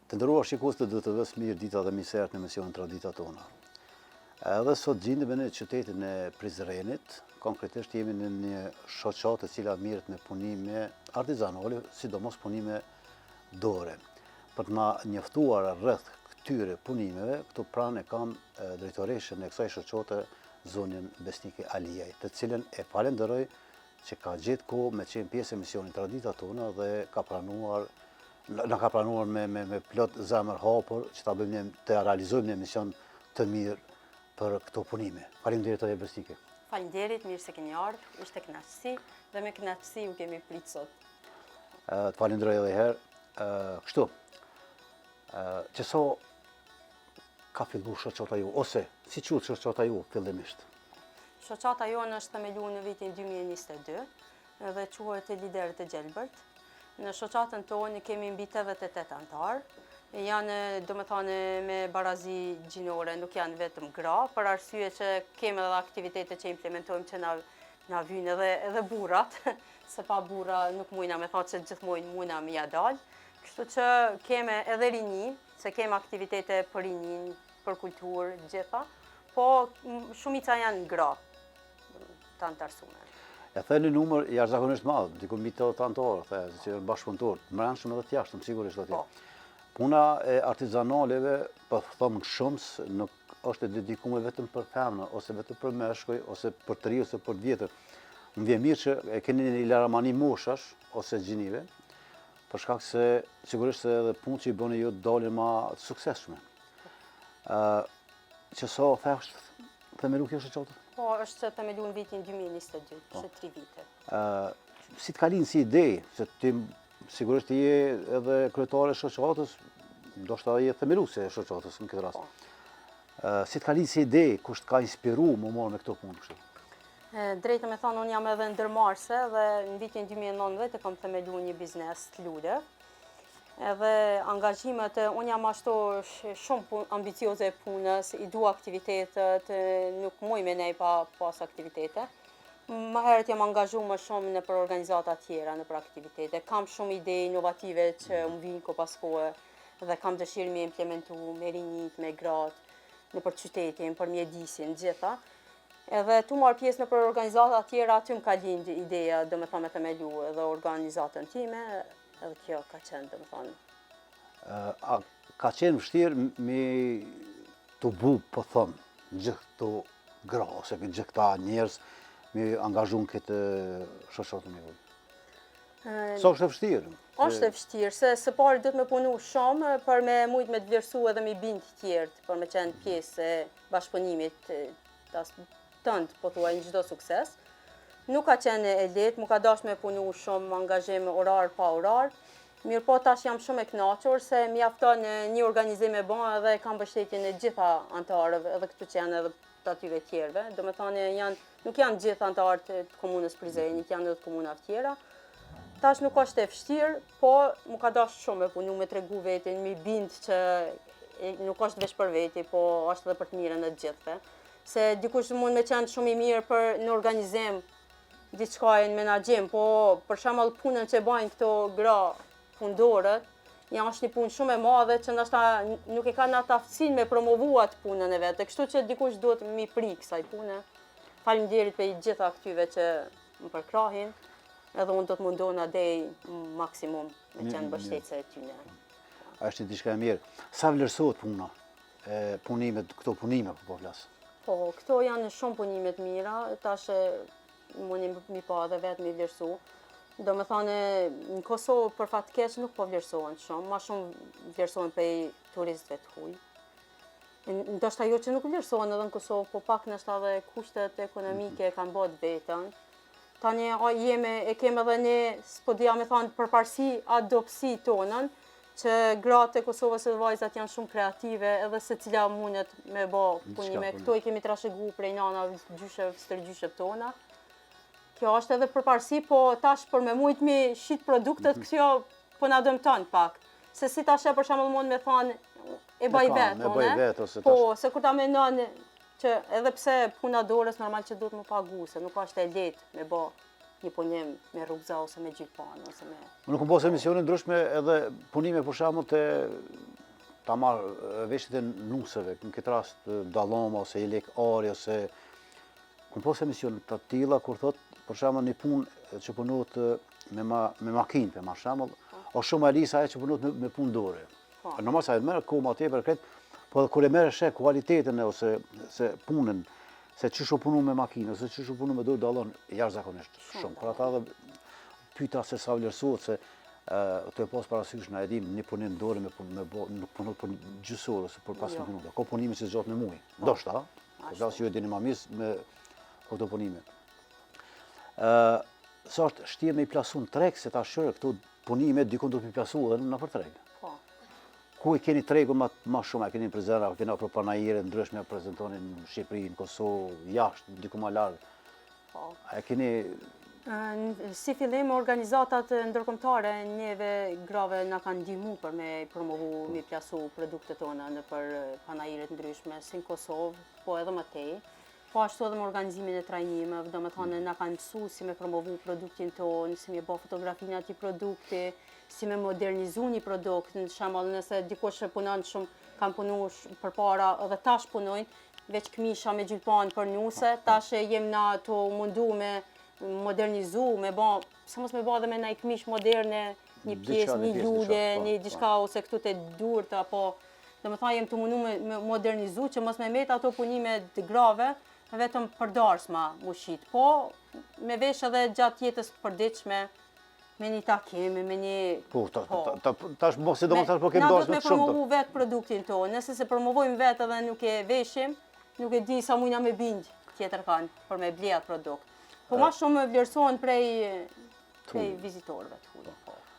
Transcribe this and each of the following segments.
Të nderuar shikues të DTV-s, mirë dita dhe mirë se erdhët në emisionin Tradita tona. Edhe sot gjendemi në qytetin e Prizrenit, konkretisht jemi në një shoqatë e cila mirret me punime artizanale, sidomos punime dore. Për të na njoftuar rreth këtyre punimeve, këtu pranë e kam drejtoreshën e kësaj shoqate, zonjën Besnike Aliaj, të cilën e falenderoj që ka gjetë kohë me qenë pjesë e emisionit Tradita tona dhe na ka pranuar me plot zemër hapur që të realizojmë një emision të mirë për këto punime. Faleminderit Ajo Besnike. Faleminderit, mirë se keni ardhur, ishte kënaqësi dhe me kënaqësi u kemi prit sot. Të falenderoj edhe herë. Kështu, që so ka fillu shoqata ju, ose si quhet shoqata ju fillimisht? Shoqata jonë është themeluar në vitin 2022 dhe quhet Liderët e Gjelbërt. Në shoqatën tonë kemi mbi 88 anëtar. Janë, domethënë, me barazi gjinore, nuk janë vetëm gra, për arsye që kemi edhe aktivitete që implementojmë që na vynë edhe burrat, se pa burra nuk mujna me thotë që gjithmonë mujna me ja dalë. Kështu që kemi edhe rinj, se kemi aktivitete për rinjin, për kulturë, gjitha, po shumica janë gra, të anëtarësuar. E thënë numër jashtëzakonisht madh, diku mbi 80 anëtarë, që janë bashkëpunëtorë, të brendshëm edhe të jashtëm, sigurisht atje. Puna e artizanaleve, po them shumës, nuk është e dedikuar vetëm për femna, ose vetëm për meshkuj, ose për të rinj, ose për të vjetër. Më vjen mirë që e keni një laramani moshash, ose gjinive, për shkak se sigurisht edhe punë që i bëni ju dalin më të suksesshme. Që so thjesht themelu kjo shoqatë? Po, është themeluar në vitin 2022, që 3 vite. Si të kalin si ide, se ti sigurisht je edhe kryetare e shoqatës, ndoshta je themeluese e shoqatës në këtë rast. Si të kalin si ide, kush të ka inspiru më marrë me këto punë kështu? Drejtë me thonë, unë jam edhe ndërmarrëse dhe në vitin 2019 kam themeluar një biznes të lule. Edhe angazhimet, unë jam ashtu shumë ambicioze e punës, i dua aktivitetet, nuk muj me nej pas aktivitete. Më herët jam angazhu më shumë në për organizata tjera, në për aktivitete. Kam shumë ide inovative që më vinë ko pas kohë dhe kam dëshirë me implementu me rinjit, me gratë, në për qytetin, për mjedisin, gjitha. Edhe tu marrë pjesë në për organizata tjera, aty më ka lindë ideja, dhe me thome themelu edhe organizatën time, edhe kjo ka qenë, dhe më thonë. A ka qenë vështirë me të bu, po thëmë, gjithë këto gra, ose gjithë këta njerëz, me angazhu në këtë shoqatën e juaj? Sa është e vështirë? Është e vështirë, se së pari do të me punu shumë, për me mujt me të vlerësu edhe me bindë tjertë, për me qenë pjesë e bashkëpunimit tëndë, po thua, në çdo sukses. Nuk ka qenë e lehtë, mu ka dash me punu shumë, angazhim orar pa orar. Mirë po tash jam shumë e kënaqur se mjafton një organizim e bon edhe kam mbështetjen e gjitha anëtarëve, edhe këtu që janë edhe të atyre tjerëve. Do me thane, nuk janë gjithë anëtarët të komunës Prizrenit, janë edhe të komunave tjera. Tash nuk është e vështirë, po mu ka dash shumë me punu, me tregu vetin, mi bind që nuk është veç për veti, po është edhe për të mirën e gjithëve. Se dikush mund me qenë shumë i mirë për në organizim, diçka e në menaxhim, po për shembull punën që bajnë këto gra fundorët, janë është një punë shumë e madhe që ndoshta nuk e kanë atë aftësinë me promovuar punën e vetë. Kështu që dikush duhet mi prik kësaj pune. Faleminderit për gjitha këtyve që më përkrahin, edhe unë do të mundona deri maksimum me qenë mbështetëse e tyre. Është diçka e mirë. Sa vlerësohet puna? Këto punime po flas. Po, këto janë shumë punime të mira, tash mundi mi pa edhe vetë mi vlerësu. Do me thane, në Kosovë për fat keq nuk po vlerësohen shumë, ma shumë vlerësohen për turistëve të huj. Ndoshta jo që nuk vlerësohen edhe në Kosovë, po pak nështë edhe kushtet ekonomike kanë bot vetën. Tani e keme edhe ne, s'po dhja me thonë, përparsi adopsi tonën, që gratë e Kosovës e vajzat janë shumë kreative edhe se cila mundet me bo punime. Këto i kemi trashëgu prej nana stërgjyshev tona. Kjo është edhe përparsi, po tash për me mujt mi shit produktet, kjo po na dëmton pak. Se si tash për shembull mund me thonë e baj vetë, po se kur ta menon që edhe pse puna dorës normal që duhet më pagu, se nuk është e lehtë me bë një punim me rrugza ose me gjilpan ose me... Nuk më posë emisione ndryshme edhe punime për shembull të ta marrë veshjet e nuseve, në këtë rast dalloma ose i lek ari ose ku posë emisione të tilla kur thot për shembull një punë që punohet me makinë, për shembull, është shumë e lisa ajo që punohet me punë dore. Normal sa e merr kohë më tepër këtë, po kur e merr sheh kualitetin ose se punën, se çish u punu me makinë ose çish u punu me dorë dallon jashtëzakonisht shumë. Për ata pyeta se sa vlerësohet se të e pas parasysh na e dim një punim dorë nuk punohet për gjysor ose për 15 minuta. Ka punime që zgjat në muaj. Ndoshta, flas ju e dini më mirë me këto punime. Sa është shtje me i plasu në treg, se ta shërë këto punime dikun do të i plasu edhe në për treg. Ku i keni tregu ma shumë, e keni prezera, keni për panajire ndryshme, prezentonin në Shqipëri, në Kosovë, jashtë, diku ma largë. A keni... Si fillim, organizatat ndërkombëtare njeve grave na kanë ndihmu për me promovu, me plasu produktet tona në për panajiret ndryshme, si në Kosovë, po edhe më tej. Po ashtu edhe me organizimin e trajnimeve, do me thonë na kanë mësu si me promovu produktin tonë, si me bë fotografinë atij produkti, si me modernizu një produkt, në shembull nëse dikush punon shumë, kanë punu përpara edhe tash punojnë, veç këmisha me gjilpan për nuse, tash jem na të mundu me modernizu, me bë, sa mos me bë edhe me një këmish moderne, një pjesë, një lule, një diçka ose këtu të durt apo do me thonë jem të mundu me modernizu që mos me met ato punime të grave, vetëm përdarsma ushit, po me vesh edhe gjatë jetës përditshme, me një takim, me një... Po, tash mos e do më tash po kemë darsme të shumë. Na do të promovu vetë produktin tonë, nëse se promovojmë vetë edhe nuk e veshim, nuk e di sa mujna me bindë tjetër kanë për me ble atë produkt. Po ma shumë vlerësohen prej vizitorëve të hullë.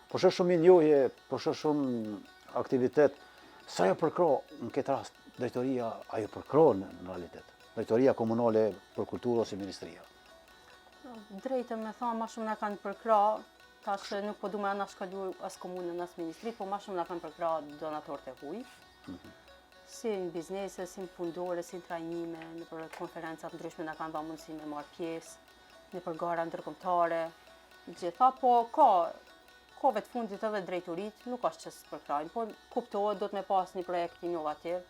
Po shë shumë njohje, po shë shumë aktivitet, sa jo përkro në këtë rast drejtoria, ajo përkro në realitet? Drejtoria komunale për kulturë ose ministria? Drejtën me tha, ma shumë na kanë përkra, tash nuk po du me anashkallu as komunën, as ministri, po ma shumë na kanë përkra donatorët e huj. Si në biznese, si në fundore, si në trajnime, në për konferencat ndryshme na kanë dha mundësi me marrë pjesë, në për gara ndërkombëtare, gjitha, po ka vetë fundit edhe drejtorit, nuk është që së përkrajnë, po kuptohet, do të me pas një projekt inovativ,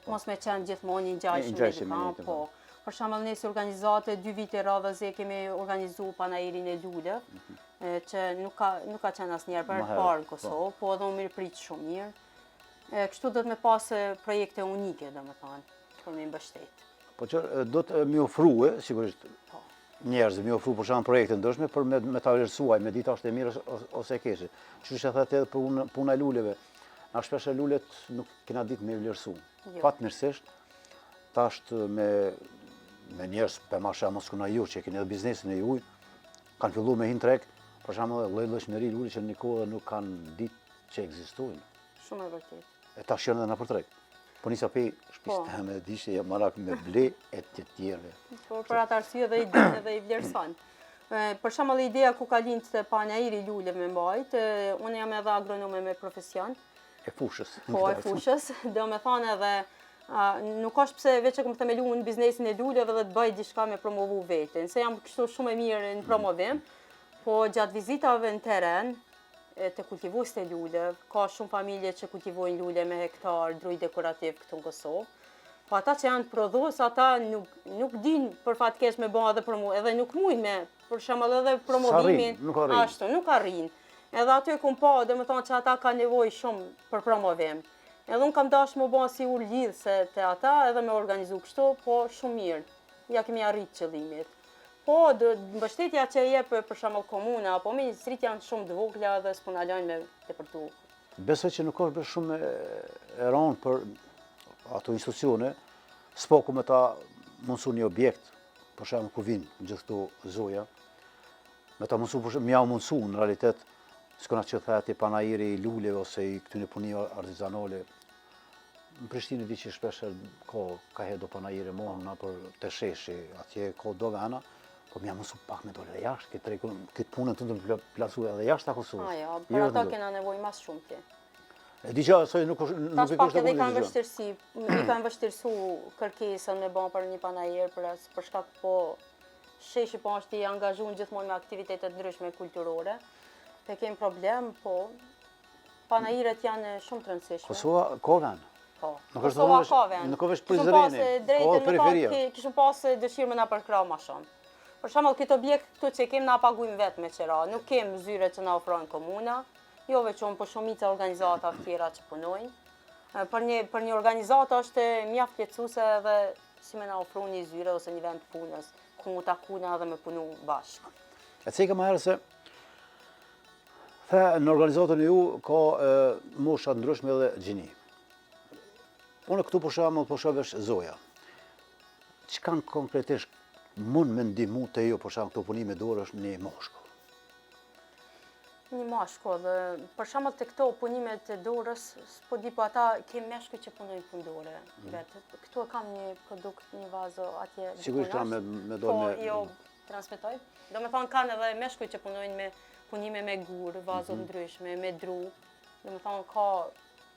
mos me qenë gjithmonë një ngjajshëm me po. Për shembull, nëse organizate 2 vite radhës kemi organizu panajirin e luleve, që nuk ka qenë asnjëherë për parë në Kosovë, po edhe u mirëprit shumë mirë. Kështu do të me pas projekte unike, domethënë, për me mbështet. Po që do të më ofrua, sigurisht, njerëz më ofru për shembull projekte ndryshme për me ta vlerësuar, me ditë është e mirë ose e keqe. Çuçi e thotë edhe për puna e luleve. Na shpesh lulet nuk kena ditë me vlerësu. Fatmirësisht tash me njerëz për masha mos kuna ju që keni edhe biznesin e juaj, kanë filluar me hin treg, për shembull lloj-llojshmëri lule që në kohë nuk kanë ditë që ekzistojnë. Shumë e vërtetë. E tash janë edhe në treg. Po nisa pe shpisë me dishe jam marak me ble e të tjerëve. Po për atë arsye dhe i dinë edhe i vlerëson. Për shembull ideja ku ka lind të panajiri luleve me mbajt, unë jam edhe agronome me profesion. E fushës. Po e fushës, do me thonë edhe nuk është pse veç e kom themelu në biznesin e luleve dhe të bëj diçka me promovu veten, se jam kështu shumë e mirë në promovim, po gjatë vizitave në teren, të kultivues të luleve, ka shumë familje që kultivojnë lule me hektar, druj dekorativ këtu në Kosovë. Po ata që janë prodhues, ata nuk din për fatkesh me bën edhe promovim, edhe nuk mujnë me, për shembull edhe promovimin ashtu, nuk arrin. Edhe aty kum pa, domethënë që ata kanë nevojë shumë për promovim. Edhe unë kam dashur më bën si u lidhse te ata edhe me organizu kështu, po shumë mirë. Ja kemi arrit qëllimit. Po, mbështetja që jep për shembull komuna apo ministrit janë shumë të vogla dhe s'po na lajnë me tepërtu. Besoj që nuk është shumë e rëndë për ato institucione, s'po ku me ta mundsu një objekt, për shembull ku vinë gjithë këto zoja, me ta mundsu në realitet, s'kona që thati panajiri i luleve ose i këtyne punime artizanale. Në Prishtinë di që shpesh ka do panajire mohna për të sheshi, atje ka do vena, po më mësu pak me dole dhe jashtë, këtë punën të të plasu edhe jashtë të Kosovës. Ajo, për ato kena nevoj mas shumë tje. E di që asoj nuk tash pak edhe i kanë vështirësu kërkesën me bon për një panajir, për shkak po sheshi po është i angazhuar gjithmonë me aktivitete ndryshme kulturore. Pe kemi problem, po panajiret janë shumë të rëndësishme. Kosova ka vend. Po. Nuk është Kosova ka vend. nuk është Prizreni, ka periferia. Kishëm pas dëshirë me na përkrah më shumë. Për shembull, këtë objekt këtu që kemi na paguajmë vetë me qira, nuk kemi zyre që na ofrojnë komuna, jo veçon po shumica organizata të tjera që punojnë. Për një organizatë është mjaft lehtësuese edhe si me na ofru një zyre ose një vend punës, ku mu takuna edhe me punu bashkë. E ceka më herë se the në organizatën e ju ka mosha ndryshme dhe gjini. Unë këtu për shembull po shoh vesh Zoja. Çka konkretisht mund me ndihmu të ju për shembull këto punime dorë është një moshkull? Një mashkull, për shembull të këto punimet e dorës, s'po di po ata kemi meshkuj që punojnë punë dore vetë. Këtu kam një produkt, një vazo atje. Sigurisht kam me dorë me. Po, jo transmetoj. Domethënë kanë edhe meshkuj që punojnë me punime me gur, vazo ndryshme, me dru. Domethënë ka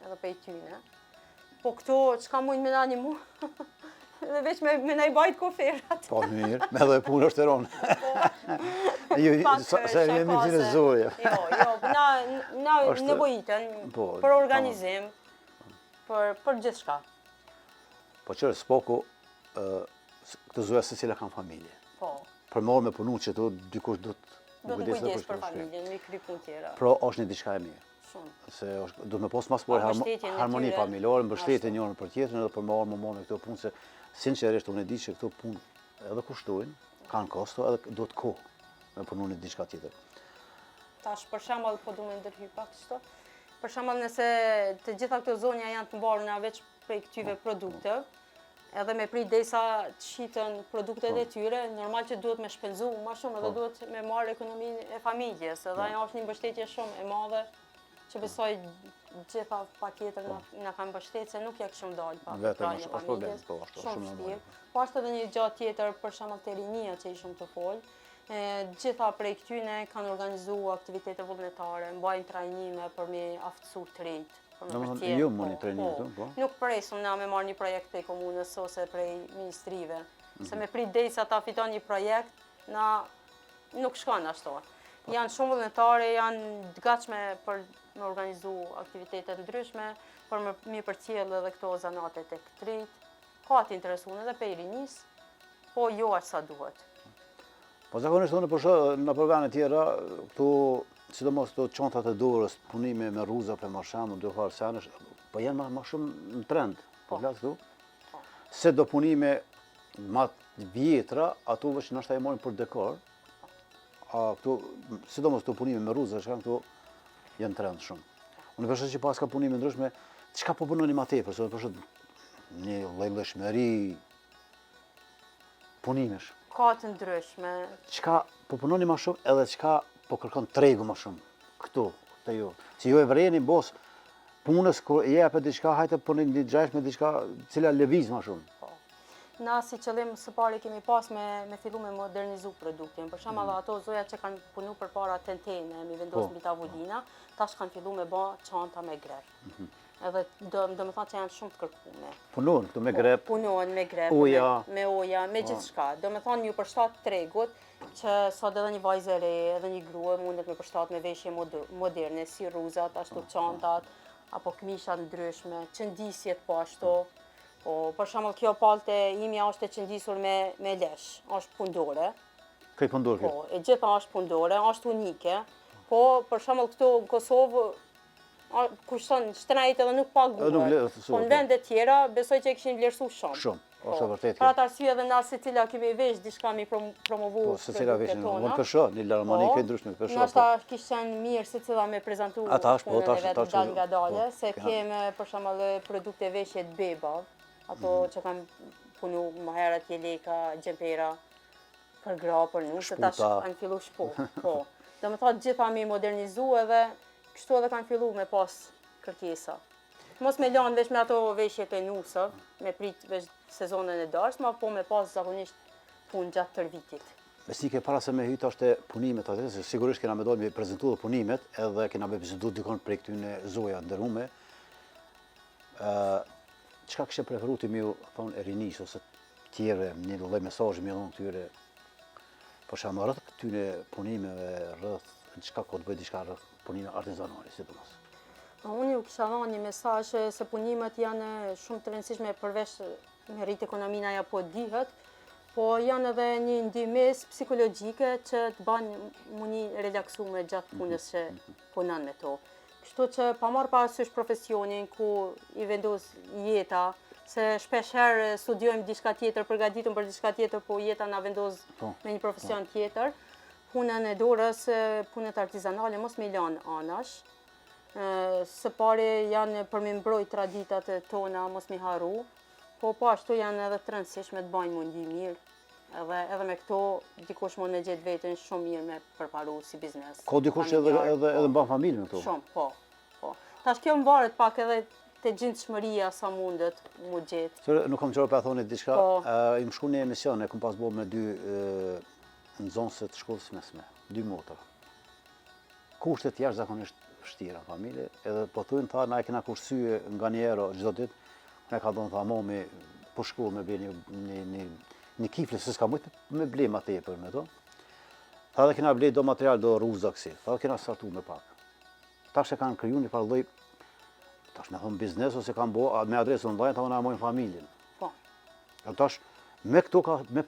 edhe prej tyne. Po këto çka mund me na animu? Dhe veç me na i bajt koferat. Po mirë, me edhe punë është e ronë. Se jemi të në Zoja. Jo, na nevojiten për organizim, për gjithçka. Po qërë, s'poku, këtë Zoja se cila kanë familje. Po. Për morë me punu që tu dikush do të kujdes për familjen, me kry punë tjera. Pro është një diçka e mirë. Se do me posë mas për harmoni familjare, mbështetje njërën për tjetërën edhe për marrë më me këto punë, se sinqerisht unë e di që këto punë edhe kushtojnë, kanë kosto edhe do të kohë me punu një diçka tjetër. Tash për shembull po du me ndërhyj pak kështu. Për shembull nëse të gjitha këto zonja janë të mbaruna veç prej këtyre produkteve, edhe me prit derisa të shiten produktet e tyre, normal që duhet me shpenzu më shumë edhe duhet me marrë ekonominë e familjes, edhe ajo është një mbështetje shumë e madhe që besoj gjitha paketër na kanë mbështetë se nuk ja kishim dalë pa vetëm është problem, po ashtu shumë vështirë. Po ashtu edhe një gjë tjetër për shembull te rinia që ishim të fol. Gjitha prej këtyne kanë organizuar aktivitete vullnetare, mbajnë trajnime për me aftësu të rinjt. Domethënë ju mëni trajnime këtu, po. Nuk presum na me marrë një projekt prej komunës ose prej ministrive. Se me prit derisa ta fiton një projekt, na nuk shkon ashtu. Janë shumë vullnetare, janë të gatshme për me organizu aktivitetet ndryshme, për me përcjell edhe këto zanatet e këtrit. Ka të interesuar edhe pe i rinis, po jo aq sa duhet. Po zakonisht unë po shoh në përvene tjera, këtu sidomos këto çantat e dorës, punime me rruza për më shembull, do fal sanësh, po janë më shumë në trend. Po flas këtu. Se do punime më vjetra, ato veç ndoshta e marrin për dekor. A këtu sidomos këto punime me rruza, shkan këtu janë trend shumë. Unë përshë që pas ka punime ndryshme, çka po punoni ma tepër, se përshë një llojshmëri punimesh. Ka të ndryshme. Çka po punoni ma shumë edhe çka po kërkon tregu ma shumë këtu, te ju. Si ju e vreni bos punës kur jepet diçka, hajte punoni një gjashtë me diçka cila lëviz ma shumë. Na si qëllim së pari kemi pas me fillu me modernizu produktin. Për shembull ato zoja që kanë punu përpara tentene, mi vendos mbi tavulina, tash kanë fillu me bë çanta me grep. Edhe do me thënë që janë shumë të kërkume. Punon këtu me grep. Punon me grep, me oja, me gjithçka. Do me thënë ju përshtat tregut që sot edhe një vajzë e re, edhe një grua mundet me përshtat me veshje moderne, si rruzat, ashtu çantat, apo këmishat ndryshme, qëndisjet po ashtu. Po, për shembull kjo paltë imja është e qëndisur me lesh, është pundore. Këtë pundore kjo? Po, e gjitha është pundore, është unike. Po, për shembull këtu në Kosovë, kushton shtrejt edhe nuk paguhet. Po në vendet tjera, besoj që e kishin vlerësu shumë. Shumë, është vërtet. Për atë arsye edhe na secila kemi vesh diçka mi promovu. Po, secila veshin, unë përsho, një larmanike ndryshme përsho. Nashta kishen mirë secila me prezantu punën e vetë dal nga dalë, se keme për shembull produkte veshje të bebav. Ato që kanë punu më herët jeleka, gjempera, për gra, për nusë, se tash kanë fillu shpo. Po. Do me thotë gjitha mi modernizu edhe, kështu edhe kanë fillu me pas kërkesa. Mos me lanë vesh me ato veshjet e nusë, me prit vesh sezonën e darës, ma po me pas zakonisht punë gjatë tër vitit. Besike, para se me hyta është punimet atë, se sigurisht kena me dojnë me prezentu dhe punimet, edhe kena me prezentu dikon prej këtyne zoja ndërume. Çka kështë preferu të mjë thonë e rinis, ose tjere, një lloj mesazhi më dhon këtyre Po shama rrëth këtyne punimeve, rrëth, çka ko të bëjë diçka rrëth punime artizanale, sidomos. Unë ju kisha dhënë një mesazh se punimet janë shumë të rëndësishme përveç me rritë ekonomina apo dihet, po janë edhe një ndihmës psikologjike që të banë muni relaksume gjatë punës që punon me to. Kështu që pa marrë parasysh profesionin ku i vendos jeta, se shpesh herë studiojmë diçka tjetër, përgatitëm për diçka tjetër, po jeta na vendos me një profesion tjetër. Punën e dorës, punët artizanale mos me lanë anash. Së pari janë për me mbrojtë traditat tona, mos me harru, po ashtu janë edhe të rëndësishme të bajnë mundi mirë. Edhe me këto, dikush mund në gjetë vetën shumë mirë me përparu si biznes. Ko dikush edhe mban familje me këto? Shumë, po. Tash kjo mbaret pak edhe të gjindshmëria sa mundet mu gjetë. Sërë, nuk kam qërë për thoni diçka, i më shku një emision, e kom pas bo me dy nxënësit shkollës mesme, 2 motra. Kushtet jashtëzakonisht vështira familje, edhe po thunë tha, na e kena kursye nga një ero çdo ditë, ne ka thonë tha, momi, po shku me bje një kifle, se s'ka mujtë me ble ma tepër me to. Tha dhe kena ble do material, do rruza kësi, tha dhe kena startu me pak. Tash e kanë kryu një farë lloj, tash me thonë biznes, ose kanë bo me adresë online, ta unë amojnë familjen. Po. Tash, me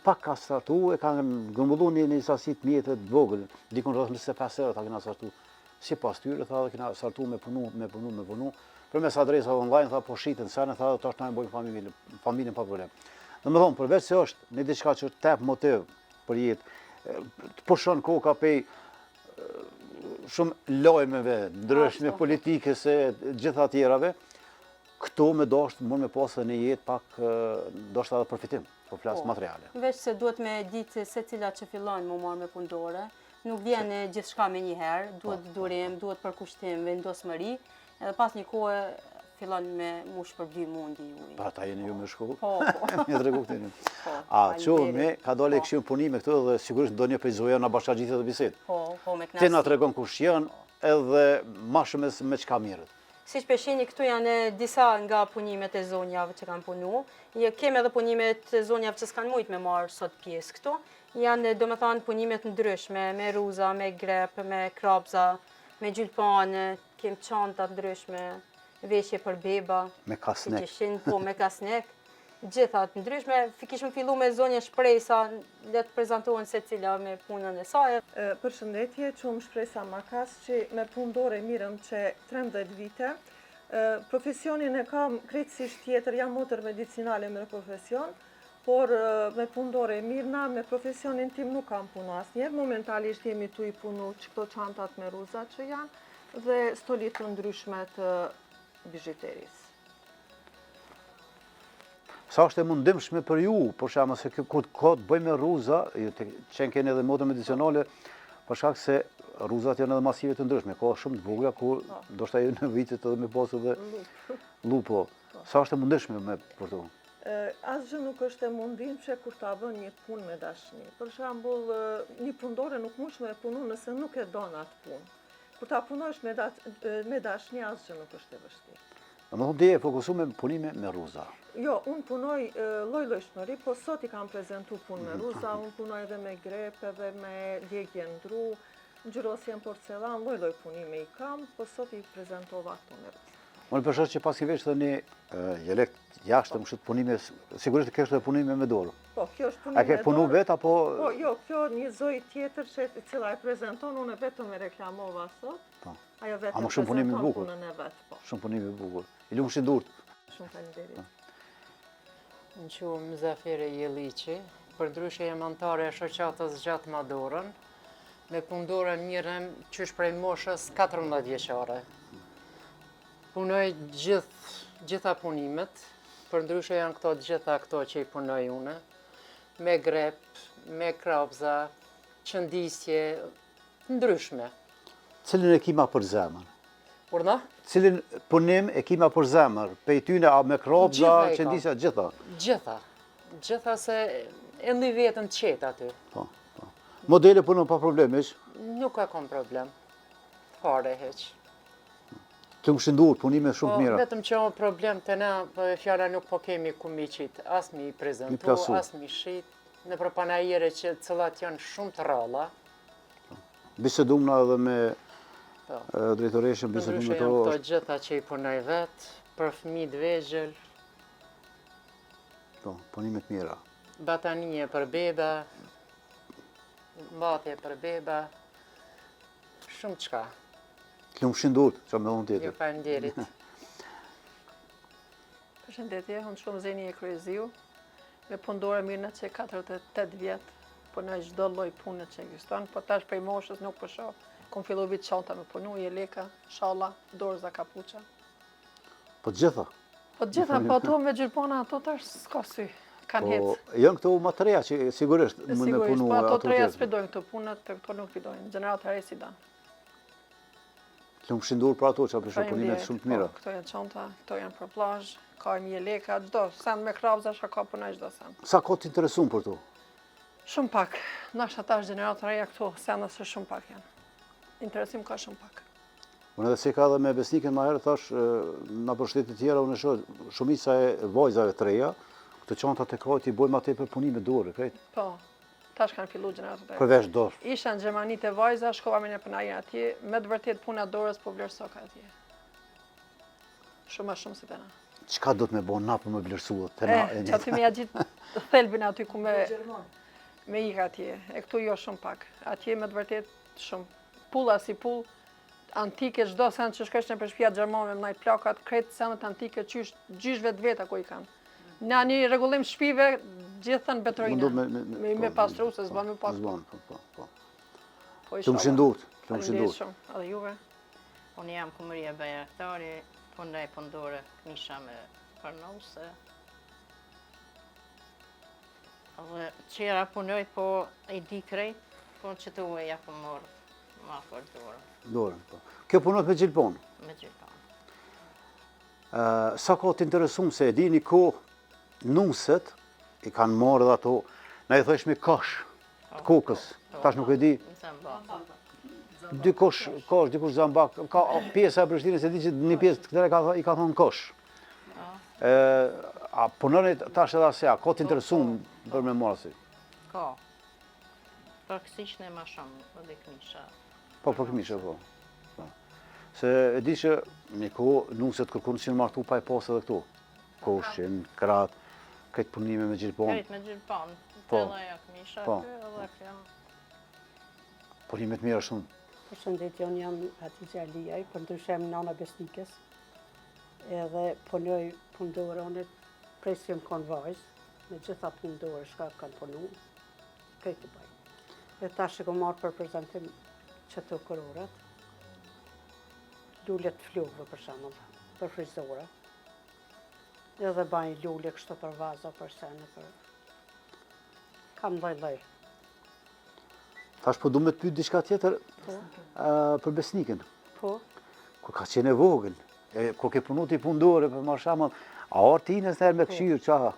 pak ka startu, e kanë gëmbullu një sasit mjetëve të vogël, dikun rrëth 25 euro ta kena startu. Si pas tyre, tha dhe kena startu me punu. Për mes adresa online, tha po shiten sene, tha dhe tash na e bojnë familjen pa problem. Dhe me thonë, përveç se është një diçka që tep motiv për jetë, të pushon koka pej shumë lojmeve, ndryshme politike se gjitha tjerave, këto me dosht mund me pasë një jetë pak dosht edhe përfitim, po flasë materiale. Veç se duhet me ditë se cila që fillon më marrë me pundore, nuk vjen gjithçka me një herë, duhet durim, duhet përkushtim, vendosmëri, edhe pas një kohë fillon me mu shpërbly mundi ju. Pa ta jeni ju me shku? Po. Një tregu këtini. Me, ka dole e këshim punime këtu dhe sigurisht do një prej zoja në bashka gjithë dhe bisit. Po, me knasë. Ti nga tregon kush janë edhe ma shumë me qka mirët. Si që peshini, këtu janë disa nga punimet e zonjave që kanë punu. Kemi edhe punimet e zonjave që s'kanë mujtë me marë sot pjesë këtu. Janë, do me thanë, punimet ndryshme, me ruza, me grep, me krapza, me gjylpanë, kem çantat ndryshme, veshje për beba. Me kasnek. Po, me kasnek. Gjithat ndryshme, kishëm fillu me zonje shpresa, le të prezentohen se cila me punën e saj. Përshëndetje, qumë Shpresa Makas, që me pundore mirëm që 13 vite. Profesionin e kam krejtësisht tjetër, jam motër medicinale me profesion, por me pundore mirëna, me profesionin tim nuk kam punu asnjëherë. Momentalisht jemi tu i punu që këto çantat me ruza që janë, dhe stolit të ndryshme të bizhuterisë. Sa është e mundimshme për ju, për shama se kur të bëjmë rruza, qenë kene edhe modë medicinale, për shak se rruzat janë edhe masive të ndryshme, ka shumë të vogla, ku do shta ju në vitit edhe me posë dhe lupo. Sa është e mundimshme me për to? Asgjë nuk është e mundimshme kur ta bën një punë me dashni. Për shembull, një pundore nuk mund me punu nëse nuk e don atë punë. Kur ta punosh me dashni, asgjë nuk është e vështirë. Në më thonë, dhe e fokusu me punime me rruza. Jo, unë punoj lloj-llojshmëri, po sot i kam prezentu punë me rruza, unë punoj edhe me grep, edhe me djegje ndru, ngjyrosjen porcelan, lloj-lloj punime i kam, po sot i prezentova këto me rruza. Unë përshët që pas i veç të një dialekt jashtë më shëtë punime, sigurisht të kështë dhe punime me dorë. Po, kjo është punime me dorë. A ke punu vetë, apo? Po, jo, kjo një zoj tjetër që cila e prezenton, unë vetëm e reklamova sot. Ajo vetëm prezenton punën e vetë, po. Shumë punime bukur. I lumë shindurët. Shumë faleminderit. Në qumë Zafire Jeliqi, për ndryshe jam antare e shoqatës gjatë Madorën, me pundore mirëm qysh prej moshës 14 vjeqare. Punoj gjitha punimet, për ndryshe janë gjitha këto që i punoj une, me grep, me krapza, qëndisje, ndryshme. Cilin e kima për zemër? Urna? Cilin punim e kima për zemër? Pej tyne a me krapza, qëndisja, gjitha? Gjitha se e në vetën të qetë aty. Modele punon pa problem, ish? Nuk e kom problem. Fare heq. Të më shëndur, punime shumë mira. Vetëm që o problem të na, fjala nuk po kemi ku mi qitë. As mi prezentu, as mi shqit. në për panajere që cilat janë shumë të ralla. Bisedumna edhe me Po. drejtoreshën, bisedum Ndryshe me janë to këto gjitha që i punoj vetë, për fëmijët vegjël, po, punimet mira. batanije për beba, mbatje për beba, shumë qka. Lumshin duhet, që me unë Jo tjetër. faleminderit. Përshëndetje, unë shumë zeni e Kryeziu. Me pundore mirë në që 48 vjetë, punoj çdo lloj pune që ekziston, po tash prej moshës nuk po shoh. Kom fillu vit çanta me punu, jeleka, shalla, dorza, kapuça. Po të gjitha. Po të gjitha, po ato me gjyrpona ato tash s'ka sy. Kanë Po, hec. janë këto më të reja që sigurisht mund me Sigurisht, punu po ato të reja tjetër. s'pidojnë këto punët, të këto nuk pidojnë. Gjenerat e re si dan. Lumshin duhet për ato që apëshë punimet shumë të mira. Po, këto janë çanta, këto janë për plazh, ka jeleka, çdo, send me krabza, ka punoj çdo send. Sa ko të interesum për to? Shumë pak. Nashta tash gjenerat e reja këto senda se shumë pak janë. Interesim ka shumë pak. Unë edhe se ka dhe me besnikën ma herë, thash, në për shtetet tjera, unë shoh shumica e vajzave të reja, këto çantat e ka ti bojmë atë për punime dorë, krejt. Po, tash kanë fillu gjenerat e reja. Përveç dorë. Isha në Gjermanit e vajza, shkova me një pënajen atje, me të vërtet puna dorës po vlerëso ka atje. Shumë ma shumë si të na. Çka do të me bo na për me vlerësuat të na e Që aty me ja gjitë thelbin aty ku me ika atje. E këtu jo shumë pak. Atje me të vërtet shumë. Pulla si pull, antike, çdo send që shkesh në për shtëpia gjermane me najt plakat, kretë sendet antike, gjyshve të veta ku i kanë. Në një rregullim shtëpive, gjithën betrojina. Me pastru se s'ban me pak. S'ban, po. Po Lumshin duhet, lumshin Faleminderit duhet. shumë. Edhe juve. Unë jam Kumeria Bajaktari, punoj pundore knisha me përnose. Dhe qera punoj, po i di krejt, po që të uve ja po morë ma për dorë, Dorën, po. Kjo punot me gjilpon. me gjilpan. Sa ka të interesum se e dini ko nuset i kanë marrë dhe ato, na i thësh me kosh, të kokës, tash nuk e di, dikush zambak, ka pjesa e Prishtinës e di që një pjesë të këtëre i ka thonë kosh. A punoni tash edhe asja, ka të interesum për me marrë si? Ka. Për kësishne ma shumë, edhe knisha. Po, për këmishe, po. Se e di që një kohë nuset kërkun që në martu pa e pasë edhe këto. Koshin, kratë, këtë punime me gjilpon. Krejt me gjilpan, Po. të lloja knisha, Po. edhe kjo. Punimet mira shumë. Përshëndetje, unë jam Hatice Aliaj, për ndryshem nana besnikës, edhe punoj pundore, unë prej si jam konë vajzë, me gjitha pundore shka kanë punu, këtë të bajnë. Dhe tash e kom marrë për prezentim që të kërorat, lullet flugëve për shembull, për frizore, edhe bajnë lulle kështu për vaza, për sene, për... Kam lloj-lloj. Tash po du me të pyet diçka tjetër Po, për besnikën. po, Kur ka qenë e vogël, kur ke punu ti pundore, për marrë shembull, a orë ti nësë nërë me këshirë, qa?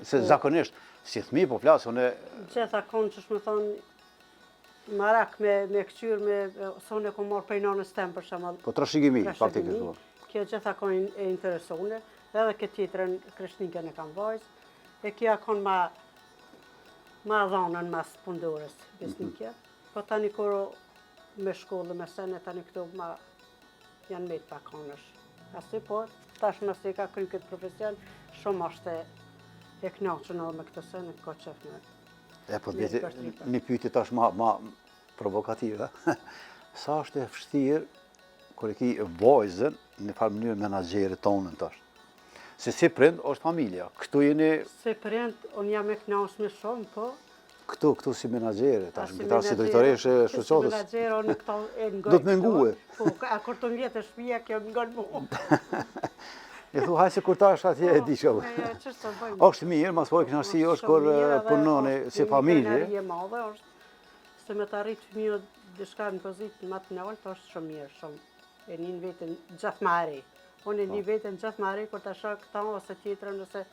Se zakonisht, si thmi po flasë, unë gjitha konë që shme thonë, marak me këqyrë, se unë e kom marrë prej nanës tem për shembull. po trashigimi, faktikisht. Po. Kjo gjitha konë e interesone, edhe këtë tjetrën kreshnikën e kam vajzë, e kjo konë ma dhanën mas pundores besnikja, po tani koro me shkollë, me sene, tani këto ma janë me të pakonësh. Asi po, tash më se ka kry këtë profesion, shumë është e knaqën edhe me këtë sene, ka qef me. E po të Me vjetë përshtypje. një pyetje tash ma provokative. Sa është e vështirë kur e ki vajzën në farë mënyrë menaxherit tonën tash? Se si prind është familja. Këtu jeni Se prind, unë jam e knaqshme shumë, po. këtu si menaxhere tash, Si këta si menaxhere, drejtoreshe e si shoqatës. menaxhere, unë këto e ngoj. Do të me ngue. Po, a kur të mjetë e shpia, kjo më ngon mu. E thu haj se kur tash atje e di çau. Ç'është të bëjmë? Është mirë, mas po e kënaqësi është kur punoni si familje. Është e madhe, është se me të arrit fëmijët diçka në pozitë më të lartë është shumë mirë, shumë. E nin veten gjatë mare. Unë e një veten gjatë mare kur ta shoh këta ose tjetrën ose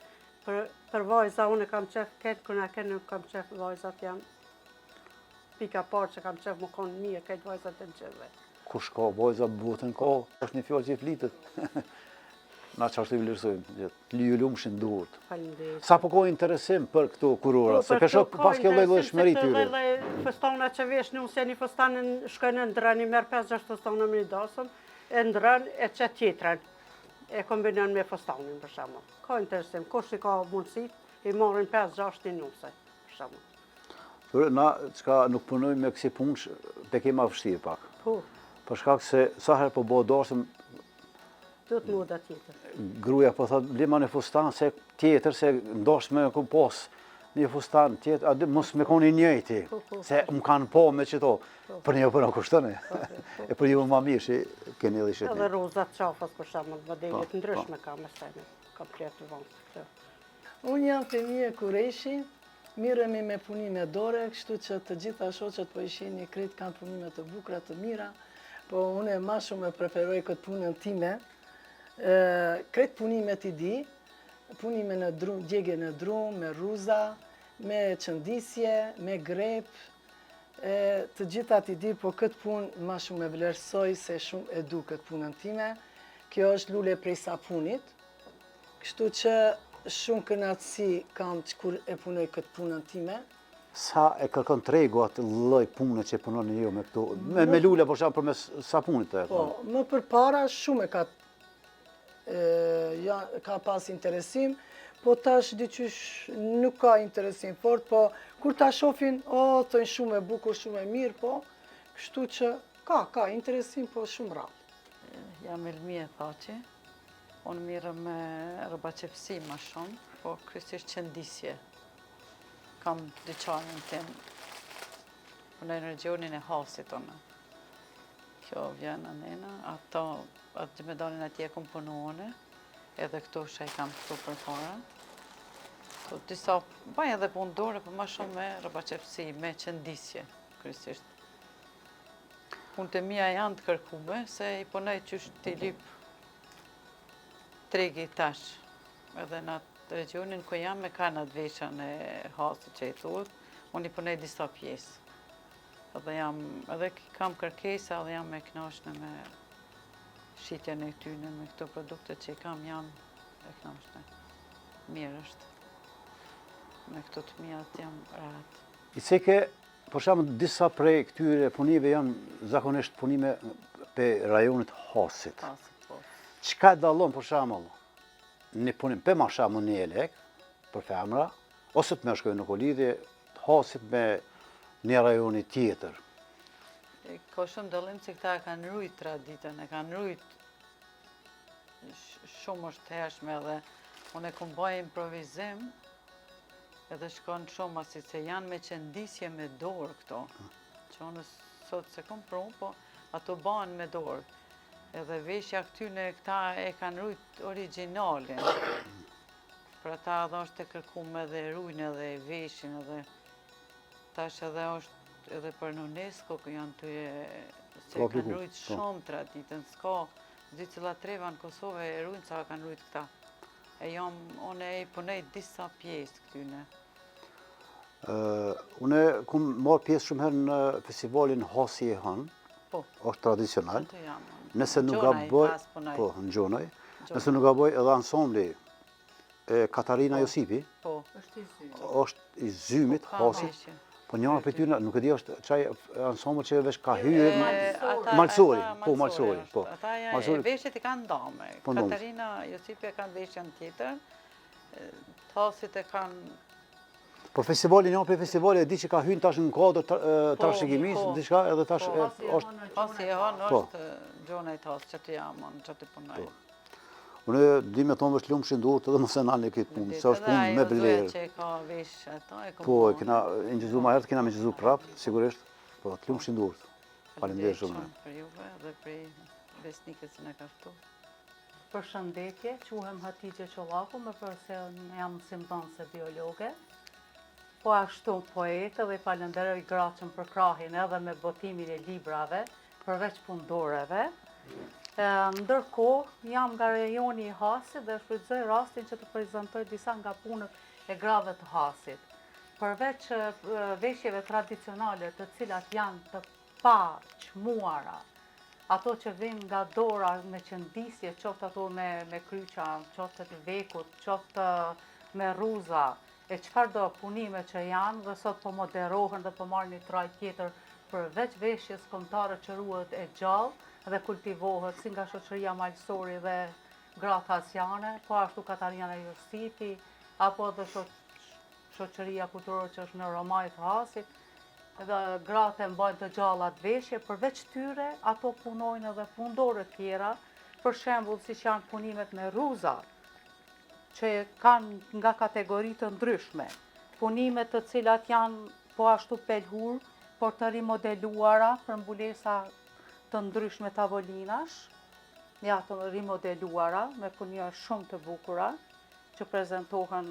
për vajza unë kam qef këtë kur na kanë kam qef vajzat janë pika parë që kam qef më konë mirë këtë vajzat e gjithëve. Kush ka vajza botën ka, është një fjallë që i flitet. na çfarë të vlerësojmë, ju lumshin duart. Faleminderit. Sa po ka interesim për këto kurora, se ka shoh pas kjo lloj shmëri tyre. Festona që vesh në se një festanin shkojnë në ndrën, i merr 5-6 festona me i dasëm, e ndrën e çet tjetrën. E kombinon me festanin për shembull. Ka interesim, kush i ka mundësi, i marrin 5-6 njëse, për shembull. Na çka nuk punojmë me kësi punësh, te kema vështirë pak. Po, Për shkak se sa herë po bëhet dasëm, duhet moda tjetër. gruaja po thot lema në fustan se tjetër se ndosh me ku pos një fustan tjetër, a mos me koni njëjti, se më kanë po me qëto, për një për në kushtëne, e për një më mirë që keni edhe shetë. Edhe rozat qafas për shembull, modelet ndryshme ka me sene, komplet të vonë. Unë jam fëmijë e Kureshi, miremi me punime dore, kështu që të gjitha shoqet po ishini krejt kanë punime të bukura, të mira, po unë ma shumë e preferoj këtë punën time. Krejt punimet i di, punime në drum, djegje në drum, me ruza, me qëndisje, me grep, të gjitha ti di, po këtë punë ma shumë e vlerësoj se shumë e du këtë punën time. Kjo është lule prej sapunit, kështu që shumë kënaqësi kam që kur e punoj këtë punën time. Sa e kërkon tregu atë lloj pune që punoni ju me këtu, me lule për shkak përmes sapunit e. Po, më përpara shumë ka pas interesim, po tash diqysh nuk ka interesim fort, po kur ta shohin, thojnë shumë e bukur, shumë e mirë, po, kështu që ka interesim, po shumë rrallë. Jam Elmia Thaçi, unë mirë me rrëbaqefsi ma shumë, po kryesisht qëndisje. Kam dyqanin tim, punoj në regionin e Hasit unë. Kjo vjen anena, atë gjemedanin atje kom punuone, edhe këto shaj kam këtu për para. Këto disa, baj edhe punë dore, për ma shumë me rrëbaqefsi, me qëndisje, kryesisht. Punët e mia janë të kërkume, se i punoj qysh t'i lyp tregi tash, edhe në regionin ku jam me ka në të veçan e Hasit që i thuhet, unë i punoj disa pjesë. Edhe kam kërkesa dhe jam me knashne me shitjen e tyne, me këto produkte që i kam jam e knashne. Mirë është. Me këto të mijat jam rahat. I ceke, për shembull, disa prej këtyre punive janë zakonisht punime pe rajonit Hasit. Hasit, po. Çka dallon për shembull një punim pe ma shembull një elek për femra, ose të me shkojnë në kolidhje, të Hasit me një rajoni tjetër. Ka shumë dallim se këta e kanë rujt traditën, e kanë rujt shumë është të hershme dhe unë e kom bëj improvizim edhe shkon shumë asit se janë me qëndisje me dorë këto. Që unë sot se kom pru, po ato banë me dorë. Edhe veshja këtyne këta e kanë rujt originalin. Për ata edhe është e kërkume edhe rujnë edhe veshin edhe tash edhe është edhe për në UNESCO kë janë të se kanë rujt shumë traditën, s'ka zi cila treva në Kosovë e rujnë sa kanë rujt këta. Unë e punoj disa pjesë këtyne. Unë kom marrë pjesë shumë herë në festivalin Hasi e Han, është tradicional. Nëse nuk gaboj, po, në Gjonaj, nëse nuk gaboj edhe ansambli Katarina Josipi, është i Zymit, Hasit, po njëra për tyre, nuk e di është qaj ansambl që vesh ka hyrë, Malsori, po, Malsori, po. Ata veshjet i kanë dame, Katarina Josipi e kanë veshjen tjetër, Hasit e kanë... Po festivali, një për festivali e di që ka hynë tash në kodër trashëgimis, diçka edhe tash është... Hasi e hanë është Gjonaj Hasë që të jam, që të punoj. Unë di me tonë është lumë shindurët edhe më se nalë e këtë punë, se është punë me blerë. Që ka vesh ato e kom... Po, e kena ingjizu ma herët, kena me ingjizu prapë, sigurisht, po të lumë shindurët. Faleminderit shumë. Për juve dhe për besnikët që në ka ftu. Përshëndetje, quhem Hatixhe Çollaku, më përse jam simdhënëse biologe. Po ashtu poetë dhe falenderoj Graçën për krahin edhe me botimin e librave, përveç pundoreve. Ndërkohë, jam nga rejoni i Hasit dhe shfrytëzoj rastin që të prezantoj disa nga punët e grave të Hasit. Përveç veshjeve tradicionale të cilat janë të pa çmuara ato që vinë nga dora me qëndisje, qoftë ato me kryqa, qoftë të vekut, qoftë me rruza, e çfarë do punime që janë dhe sot po moderohen dhe po marrin një traj tjetër përveç veshjes kombëtare që ruhet e gjallë dhe kultivohet si nga shoqëria malësori dhe gratë asiane, po ashtu Katarina Josifi, apo dhe shoqëria kulturore që është në Romaj të Hasit, edhe gratë e mbajnë të gjallat veshje, përveç tyre ato punojnë edhe fundore tjera, për shembull si që janë punimet me rruza, që kanë nga kategori të ndryshme, punimet të cilat janë po ashtu pelhur, por të rimodeluara për mbulesa të ndryshme tavolinash, ja të rimodeluara me punime shumë të bukura, që prezentohen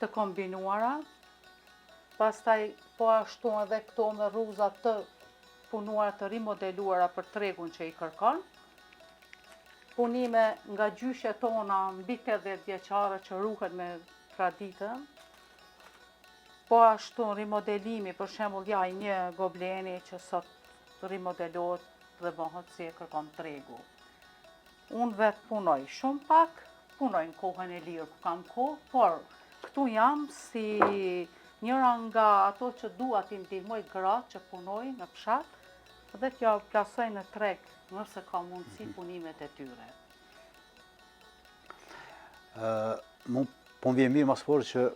të kombinuara, pastaj po ashtu edhe këto me rruza të punuara të rimodeluara për tregun që i kërkon, punime nga gjyshe tona mbi 80 vjeçare që ruhen me traditën, po ashtu rimodelimi, për shembull ja një gobleni që sot rimodelohet dhe bëhet si e kërkon tregu. Unë vetë punoj shumë pak, punoj në kohën e lirë ku kam kohë, por këtu jam si njëra nga ato që dua t'i ndihmoj gratë që punojnë në fshat dhe t'ja plasoj në treg nëse ka mundësi punimet e tyre. Po më vjen mirë mas forë që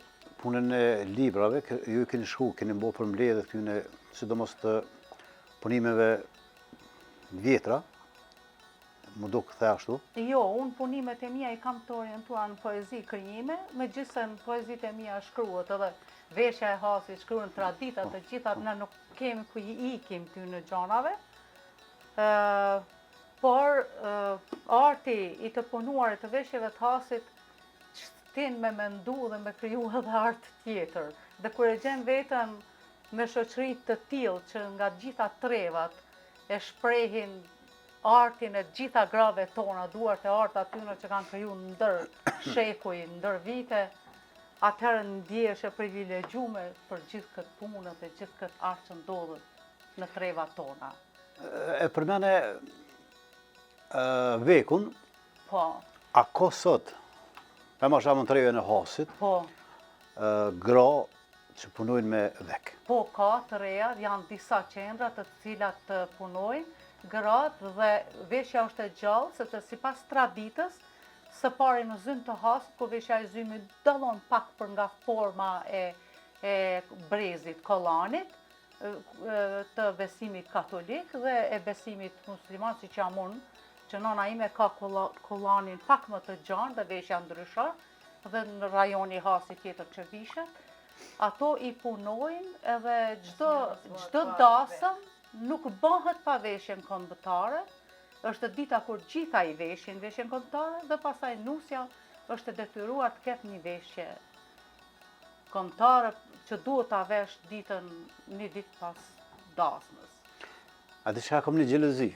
punën e librave, ju keni shku, keni mbo për mbledhje këtyne, sidomos të punimeve vjetra, më do këthe ashtu? Jo, unë punimet e mia i kam të orientuar në poezi krijime, megjithse në poezitë e mia shkruhet edhe veshja e Hasit, shkruhen tradita të gjitha, ne nuk kemi ku i ikim ty në gjanave, por arti i të punuarit të veshjeve të Hasit tin me mendu dhe me kriju edhe art tjetër. Dhe kur e gjen veten me shoqëri të tillë që nga gjitha trevat e shprehin artin e gjitha grave tona, duart e artë atyre që kanë kriju ndër shekuj, ndër vite, atëherë ndihesh e privilegjume për gjithë këtë punë dhe gjithë këtë art që ndodhet në trevat tona. E përmene vekun, Po, a ko sot, me ma shamën treve në Hasit, po, gra që punojnë me vek? po ka të reja, janë disa qendra të cilat punojnë gratë dhe veshja është e gjallë, sepse sipas traditës, së pari në zymë të Hasit, ku veshja e zymit dallon pak për nga forma e brezit kollanit, të besimit katolik dhe e besimit musliman, si që jam unë, që nona ime ka kollanin pak më të gjanë dhe veshja ndryshon, dhe në rajoni Hasit tjetër që vishet, ato i punojnë edhe çdo dasëm nuk bëhet pa veshjen kombëtare, është dita kur gjitha i veshin veshjen kombëtare dhe pastaj nusja është e detyruar të ketë një veshje kombëtare që duhet ta vesh ditën një ditë pas dasmës. A di që kam një gjelëzi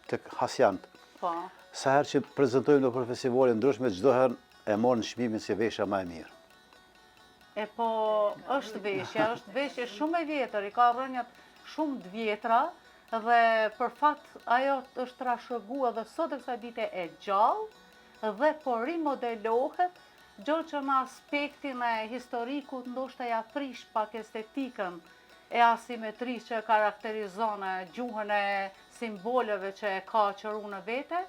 të hasjant. Po. Sa herë që prezentojmë në për festivale ndryshme, çdo herë e morën çmimin si veshja më e mirë. E po, është veshje shumë e vjetër, i ka rënjat shumë të vjetra dhe për fat ajo është trashëguar dhe sot e kësaj dite e gjallë dhe po rimodelohet, gjë që në aspektin e historikut ndoshta ja prish pak estetikën e asimetrisë që karakterizon gjuhën e simboleve që e ka qëru në vete,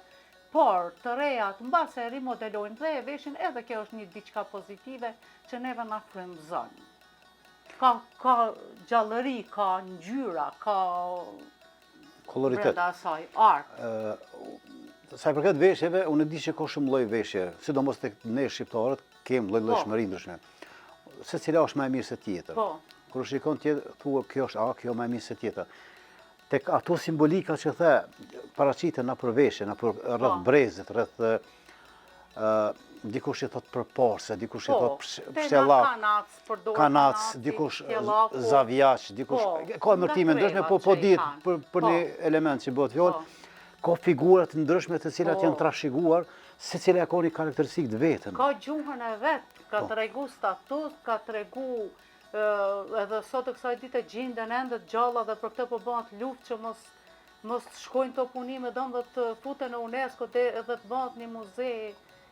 por të rejat mbase rimodelojnë dhe e veshin edhe kjo është një diçka pozitive që neve na frymëzon. Ka gjallëri, ka ngjyra, ka Koloritet. brenda asaj art. Sa i përket veshjeve, unë e di që ka shumë lloj veshje, sidomos tek ne shqiptarët kemi lloj-llojshmëri ndryshme. Secila është më e mirë se tjetër. Po. Kur shikon tjetër, thua kjo është kjo më e mirë se tjetër. Tek ato simbolika që the, paraqiten na për veshje, na për rreth brezit, rreth dikush i thot përporse, dikush i thot pshtellak, kanac, dikush zavjaq, dikush ka emërtime ndryshme, po dihet për një element që bëhet fjalë, ka figurat ndryshme të cilat janë trashëguar, secila ka një karakteristikë të vetën. Ka gjuhën e vet, ka tregu status, ka tregu edhe sot e kësaj dite gjenden ende gjalla dhe për këtë po bëhet luftë që mos mos shkojnë të punime, dëmë dhe të futen në UNESCO edhe të bëhet një muze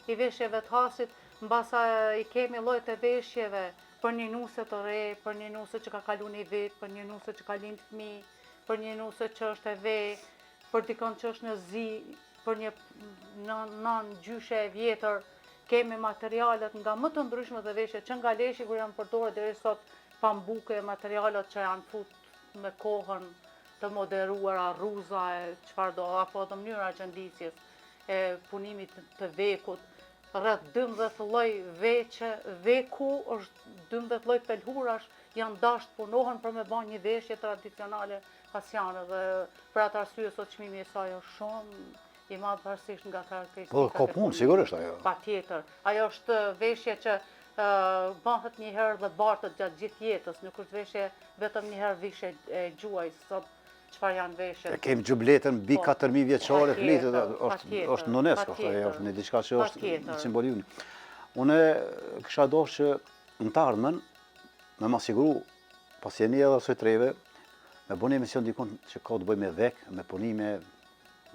i veshjeve të hasit, mbasa i kemi llojet e veshjeve për një nuse të re, për një nuse që ka kalu një vit, për një nuse që ka lind fëmijë, për një nuse që është e vej, për dikon që është në zi, për një nën gjyshe e vjetër, kemi materialet nga më të ndryshme të veshje, që nga leshi kur janë përdorur deri sot pambuke, materialet që janë fut me kohën të moderuara, rruza e çfarë do, apo të mënyra gjendisjes e punimit të vekut, rreth 12 lloj veçe, veku është 12 lloj pelhurash, janë dashur punohen për me bën një veshje tradicionale asiane dhe për atë arsye sot çmimi i saj është shumë i madh pavarësisht nga karakteristikat. Po, ka punë, sigurisht ajo. Patjetër. Ajo është veshje që bëhet një herë dhe bartet gjatë gjithë jetës, nuk është veshje vetëm një herë vishe e gjuaj, sot çfarë janë veshjet. Kemi gjubletën mbi 4000 vjeçare flitet, është në UNESCO, është një diçka që është simbolike. Unë kisha dashur që në të ardhmen me ma siguru pas jeni edhe asoj treve, me bëni emision dikun që ka të bëj me vek, me punime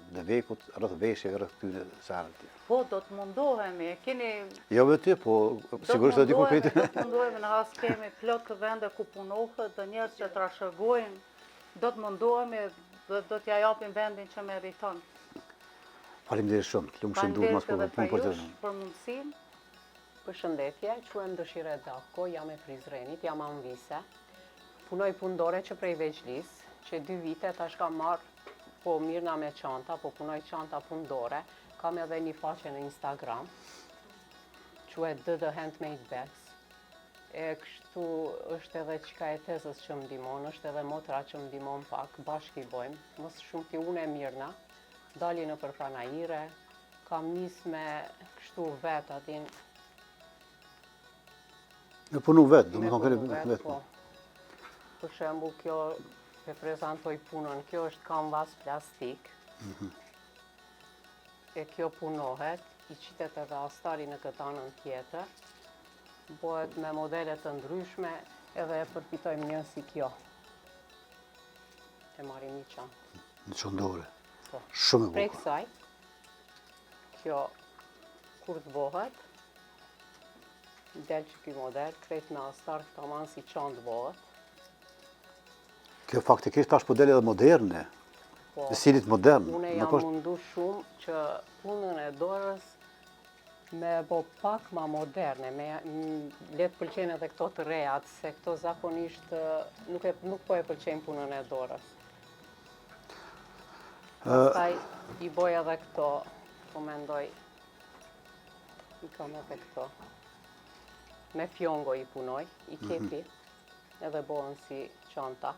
dhe vekut, rreth veshjeve, rreth këtyre sarët. Po, do të mundohemi, keni... Jo vetë, po sigurisht edhe dikur pejtë. Do të mundohemi, në rast kemi plot të vende ku punohet, dhe njerëz që trashëgojnë, do të mundohemi dhe do t'ja japim vendin që meriton. Faleminderit shumë, lumshim duhet mas punë për të. Për mundësinë. Përshëndetje, quhem Dëshira Dako, jam e Prizrenit, jam anvise. Punoj punëdore që prej Veçlis, që 2 vite tash kam marrë po mirna me çanta, po punoj çanta punëdore. Kam edhe një faqe në Instagram, quhet DD Handmade Bags. E kështu është edhe çka e tezës që më ndihmon, është edhe motra që më ndihmon pak, bashkë i bëjmë. Mos shumë ti unë e mirna, dali në përpranajire, kam nis me kështu vet atin. Me punu vetë, do më thonë vetë. Po. Për shembull, kjo e prezantoj punën, kjo është kanvas plastik. E kjo punohet, i qitet edhe astari në këtë anën tjetër, bëhet me modele të ndryshme edhe e përfitojmë një si kjo. E marrim një çantë. Në qëndore. Po. Shumë e Prej bukur. kësaj, kjo kur të bëhet, del që ky model, krejt në astar tamam si çantë bëhet. Kjo faktikisht tash po del edhe moderne, Po, në stilit modern. Une Nuk jam është mundu shumë që punën e dorës me bo pak ma moderne, le të pëlqejnë edhe këto të rejat, se këto zakonisht nuk po e pëlqejnë punën e dorës. Pastaj i boj edhe këto, po mendoj, i kam edhe këto. Me fjongo i punoj, i kepi, edhe bohen si çanta.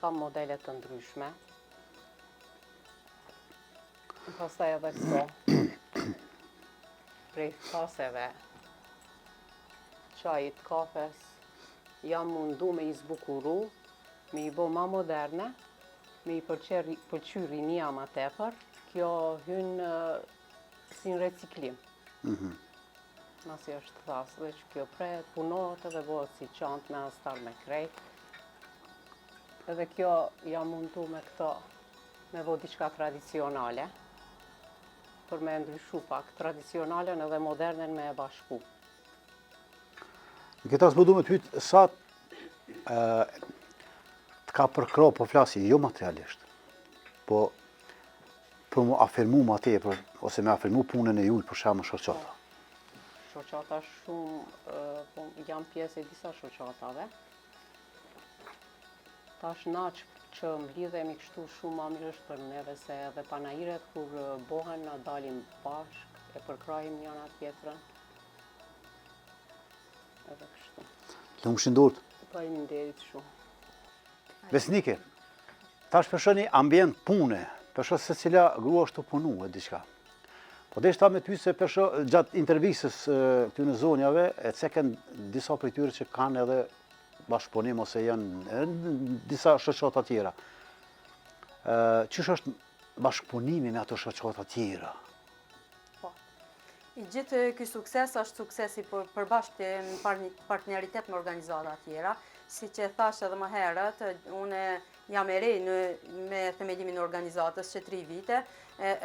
Kam modele të ndryshme. Pastaj edhe këto, prej kaseve, çajit, kafes, jam mundu me i zbukuru, me i bo ma moderne, me i pëlqy rinia ma tepër, kjo hyn si në reciklim. Nasi është thasë dhe që kjo pret, punohet edhe bëhet si çantë me astar me krejt. Edhe kjo jam mundu me këto, me vo diçka tradicionale, për me ndryshu pak, tradicionalen edhe modernen me e bashku. Në këtë asë më du me të pytë, sa të ka përkro, po flasi, jo materialisht, po për mu afirmu ma tepër, ose me afirmu punën e jull për shemë shoqata. Shoqata shumë, jam pjesë e disa shoqatave. Tash na që mblidhemi kështu shumë ma mirë është për neve, se edhe panajiret kur bohen na dalim bashk, e përkrajim njëna tjetrën. Edhe kështu. Të më shindurët. Faleminderit shumë. Vesnike, tash përshoni ambient pune, përsho se cila grua është të punu e diqka. Po desh ta me ty se përsho gjatë intervjisës këty në zonjave, e ceken disa për tyre që kanë edhe bashkëpunim ose janë disa shoqata tjera. Qysh është bashkëpunimi me ato shoqata tjera? I gjithë ky sukses është suksesi përbashkë në partneritet me organizata tjera. Si që thash edhe më herët, une jam e re me themelimin e organizatës që 3 vite,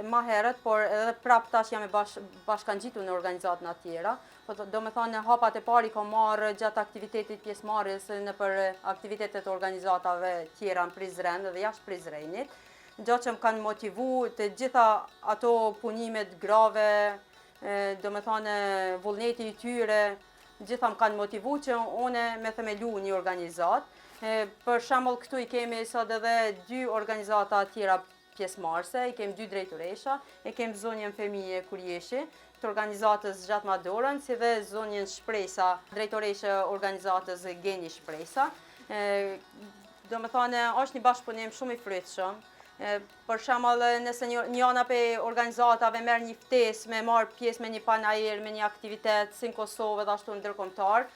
ma herët, por edhe prap tash jam e bashkangjitur në organizatën tjera. Do me thonë, hapat e pari ka marrë gjatë aktivitetit pjesëmarrjes në për aktivitetet organizatave tjera në Prizren dhe jashtë Prizrenit, gjë që më kanë motivu të gjitha ato punimet grave, do me thonë, vullneti i tyre, gjitha më kanë motivu që une me themelu një organizat. Për shembull, këtu i kemi sot edhe 2 organizata tjera pjesëmarrëse, i kemi 2 drejtoresha, e kemi zonjën Femije Kurjeshi, të organizatës Gjatë Madorën, si dhe zonjën Shpresa, drejtoreshe organizatës Geni Shpresa. Do me thane, është një bashkëpunim shumë i frytshëm. Për shembull, nëse njëna pe organizatave merr një ftesë me marr pjesë me një panajër, me një aktivitet si në Kosovë dhe ashtu ndërkombëtar,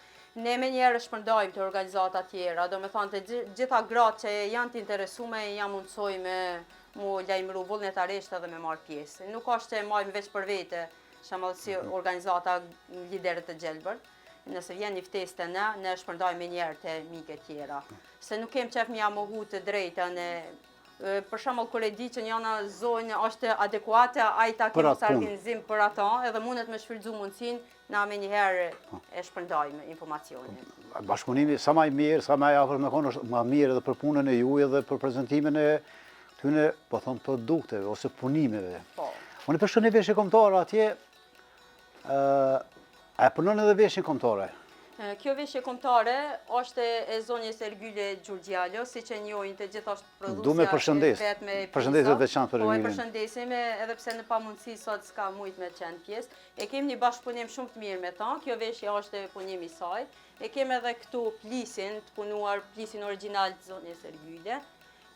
ne me njerë shpërndajmë të organizata tjera. Do me thonë të gjitha gratë që janë të interesume, jam mundësoj me mu lajmëru vullnetarisht edhe me marr pjesë. Nuk është që majmë veç për vete, shembull si organizata liderët të Gjelbër. Nëse vjen një ftesë të ne shpërndajmë me njerë të mike tjera. Se nuk kem qef mja mohu të drejtën për shembull kur e di që njëna zonjë është adekuate, ai ta kemi sa organizim për ata, edhe mundet me shfrytzu mundësinë, na me njëherë e shpërndajmë informacionin. Bashkëpunimi sa më i mirë, sa më i afër me konë është më mirë edhe për punën e juaj edhe për prezantimin e këtyre, po thon produkteve ose punimeve. Po. Unë përshën e veshje kombëtare atje, a punon edhe veshjen kombëtare? Kjo veshje kombëtare është e zonjës Ergyle Gjurgjalo, si që njohin të gjithashtë produsja vetme pisa. Përshëndetje veçantë për Ergyle. Po, e përshëndesim, edhe pse në pamundësi sot s'ka mujt me qenë pjesë. E kemi një bashkëpunim shumë të mirë me ta, kjo veshje është punimi i saj. E kemi edhe këtu plisin, të punuar plisin original të zonjës Ergyle.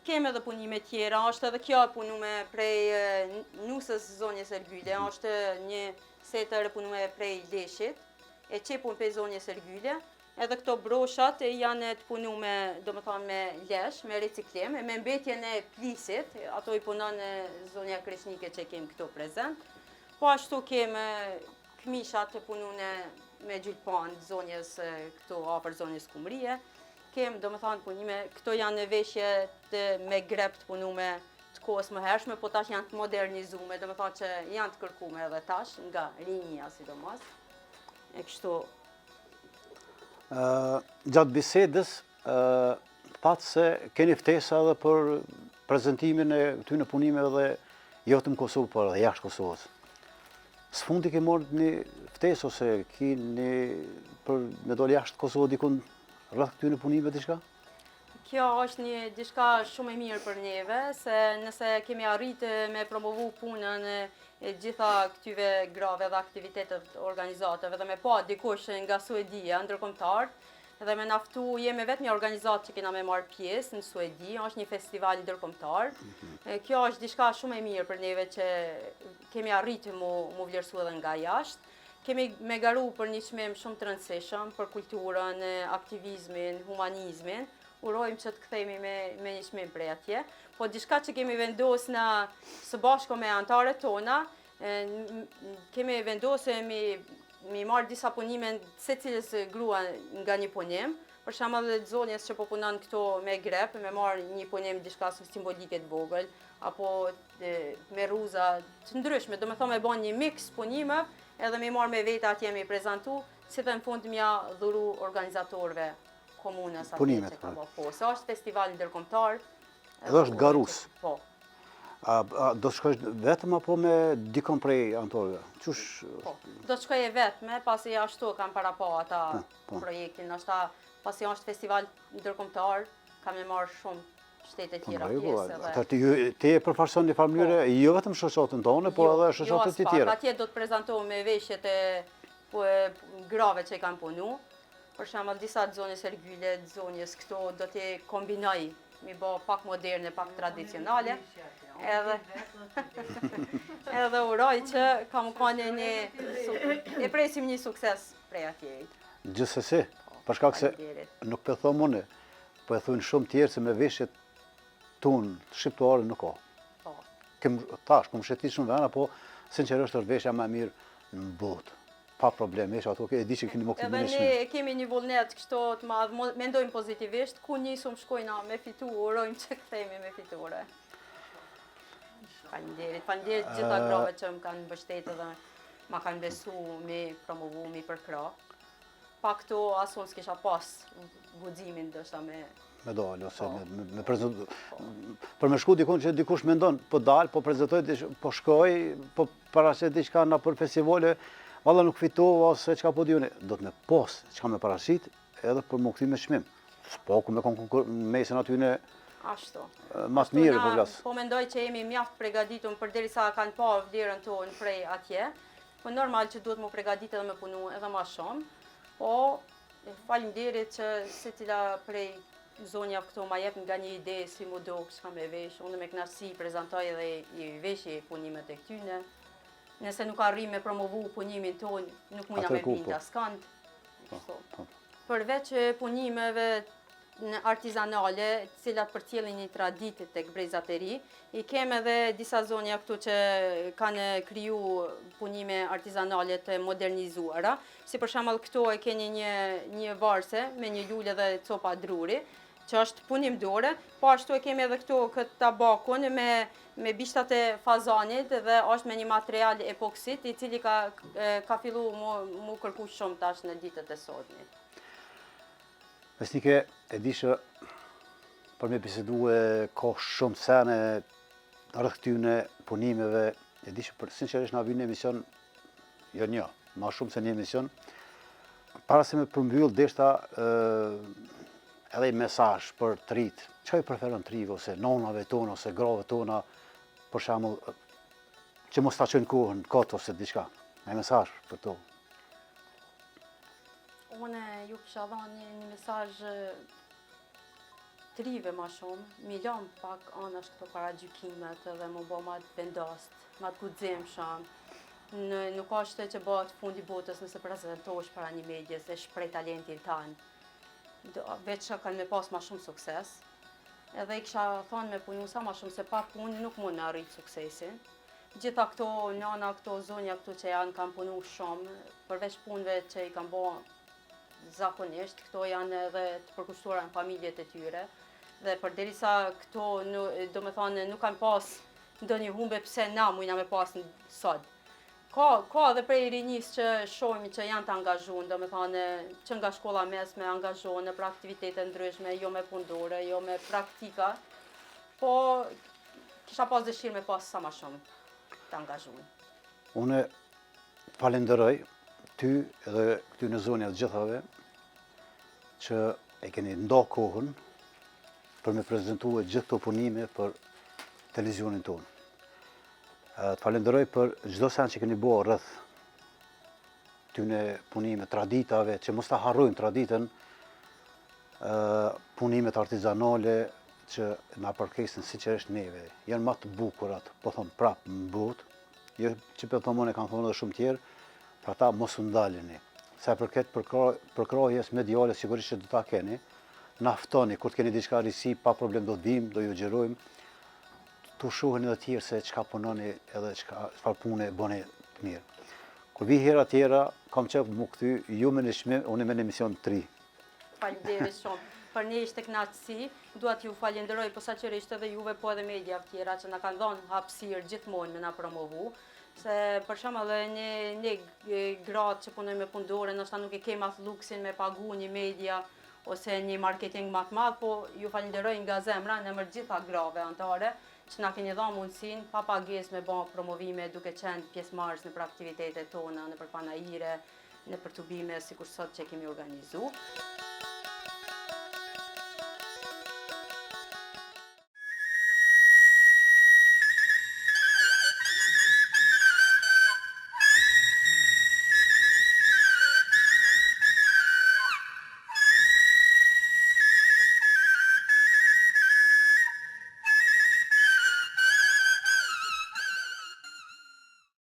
Kemi edhe punime tjera, është edhe kjo punume prej nusës zonjës Ergyle, është një setër punume prej leshit. E qepun për zonjës Ergyle, edhe këto broshat janë të punu me, do më thonë, me lesh, me reciklim, me mbetjen e plisit, ato i punon zonja Kreshnike që kemë këto prezent. Po ashtu kemë këmishat të punu me gjylpan zonjës këto afër zonjës Kumrije. Kemë, do më thonë, punime, këto janë veshje me grep të punu me të kohës më hershme, po tash janë të modernizume, do më thonë që janë të kërkume edhe tash, nga rinja sidomos. E kështu. Gjatë bisedës, patë se keni ftesa edhe për prezentimin e këtyre punimeve dhe jo të në Kosovë, por edhe jashtë Kosovës. S'fundi ke marrë një ftesë ose keni për me dole jashtë Kosovë dikun rreth këtyre punimeve diçka? Kjo është një diçka shumë e mirë për neve, se nëse kemi arritë me promovu punën e gjitha këtyve grave dhe aktivitetet organizatave dhe me pa dikush nga Suedia, ndërkombëtar, dhe me naftu, jemi vetë një organizatë që kena me marrë pjesë në Suedi, është një festival ndërkombëtar. Kjo është diçka shumë e mirë për neve që kemi arritë mu vlerësu edhe nga jashtë. Kemi me garu për një çmim shumë të rëndësishëm, për kulturën, aktivizmin, humanizmin. Urojmë që të kthehemi me një çmim prej atje. Po diçka që kemi vendosur na së bashku me anëtarët tona, kemi vendosur mi marr disa punime secilës grua nga një punim. Për shembull zonjës që po punon këto me grep, me marr një punim diçka simbolike të vogël, apo me rruza të ndryshme, do me thonë me bën një mix punime, edhe mi marr me vete atje mi prezantu, si dhe në fund mja dhuru organizatorëve komunës atje që ka bërë. Po, se është festival ndërkombëtar. Edhe është garus. Po. Do të shkosh vetëm apo me dikon prej anëtarëve? Po, do të shkoj vetëm, pasi ashtu kam para pa ata projektin, ashta pasi është festival ndërkombëtar, kam e marrë shumë shtete tjera pjesë. Atër ti e përfaqëson një farë mënyrë, jo vetëm shoqatën tonë, po edhe shoqatët e tjera. Atje do të prezantohem me veshjet e grave që i kam punu. Për shembull disa zonjës Ergyle, zonjës këto do t'i kombinoj, mi bë pak moderne, pak tradicionale. Edhe uroj që kam kanë e presim një sukses prej atje. Gjithsesi, për shkak se nuk po them unë, po e thonë shumë tjerë se me veshjet tonë shqiptare nuk ka. Tash, kom shetit shumë vena, po sinqerisht është veshja më e mirë në botë. pa probleme, ato e di që keni më këtë Edhe ne kemi një vullnet kështu të madh, mendojmë pozitivisht, ku nisum shkojna me fitu, urojmë që kthehemi me fiture. Faleminderit gjitha grave që më kanë mbështetur dhe ma kanë besu mi promovu, mi përkra. Pa këto as unë s'kisha pas guximin ndoshta me dalë, ose me prezentu. Për me shku dikun që dikush mendon, po dalë, po prezentoj, po shkoj, po paraqet diçka në për festivale, valla nuk fitova, ose çka po dijune, do të me pos, çka me paraqit, edhe për më kthy me çmim. S'po ku me mesin aty në ashtu. Mas mirë po vlas. Po mendoj që jemi mjaft përgatitur përderisa kanë pa vlerën tonë prej atje. Po normal që duhet më përgatitë edhe me punu edhe më shumë. Po faleminderit që secila prej zonja këto ma jep nga një ide si mu do çka me vesh. Unë me kënaqësi prezantoj edhe i veshi punimet e këtyne. Nëse nuk arrim me promovu punimin tonë, nuk mujna me bind askand. Përveç punimeve artizanale, cilat përcjellin një traditë tek brezateri, i kem edhe disa zonja këtu që kanë kriju punime artizanale të modernizuara, si për shembull këto e keni një varse me një lule dhe copa druri, që është punim dore, po ashtu e kemi edhe këto këtë tabakun me bishtat e fazanit dhe është me një material epoksit, i cili ka fillu mu kërku shumë tash në ditët e sotme. Besnike, e di që për me bisedu ka shumë sene rreth këtyne punimeve, e di që për sinqerisht na vjen në emision, jo një, ma shumë se një emision, para se me përmbyll deshta edhe i mesazh për trit, çfarë i preferon trive ose nonave tona ose grave tona, për shembull, që mos ta çojnë kohën kot ose diçka, me mesazh për to. Unë ju kisha dhënë një mesazh trive ma shumë, mi lëm pak anash këto paragjykimet edhe më bë ma të vendost, ma të guximshëm. Nuk është që bëhet fundi botës nëse prezentohesh para një medjes e shpreh talentin tanë. Veç që kanë me pas ma shumë sukses. Edhe i kisha thonë me punu sa ma shumë se pa punë nuk mund në arrit suksesin. Gjitha këto nana, këto zonja, këto që janë kanë punu shumë, përveç punëve që i kanë bo zakonisht, këto janë edhe të përkushtuara në familjet e tyre. Dhe përderisa këto, do me thonë, nuk kanë pas ndonjë humbe pse na mujna me pas sot. Ka edhe prej rinis që shohim që janë të angazhuar, do me thonë, që nga shkolla mesme angazhohen në për aktivitete ndryshme, jo me pundore, jo me praktika, po kisha pas dëshirë me pas sa ma shumë të angazhuar. Une falenderoj ty edhe këty në zonja të gjithave që e keni nda kohën për me prezentu gjithë këto punime për televizionin tonë. Të falenderoj për çdo sen që keni bo rreth këtyne punime, traditave, që mos ta harrojmë traditën, punimet artizanale që na përkesin sinqerisht neve. Janë më të bukurat, po thon prapë në botë, jo që po thonë kanë thonë edhe shumë tjerë, pra ta mos u ndaleni. Sa përket përkrajes mediale, sigurisht që do ta keni, na ftoni, kur të keni diçka risi, pa problem do të vim, do ju gjerojmë, të shohin edhe tjerë se çka punoni edhe çfarë pune bëni të mirë. Kur vi hera tjera, kam qef mu kthy ju me në çmim, unë me në emision 3. Faleminderit shumë. Për ne ishte kënaqësi, dua t'ju falenderoj posaçërisht edhe juve, po edhe media tjera që na kanë dhënë hapësirë gjithmonë me na promovu. Se për shembull ne gratë që punojmë me pundore, ndoshta nuk e kemi atë luksin me pagu një media ose një marketing më të madh, po ju falenderoj nga zemra në emër gjitha grave antare që na keni dhënë mundësinë pa pagesë me bë promovime duke qenë pjesëmarrës në aktivitetet tona, në për panajire, në për tubime sikur sot që kemi organizuar.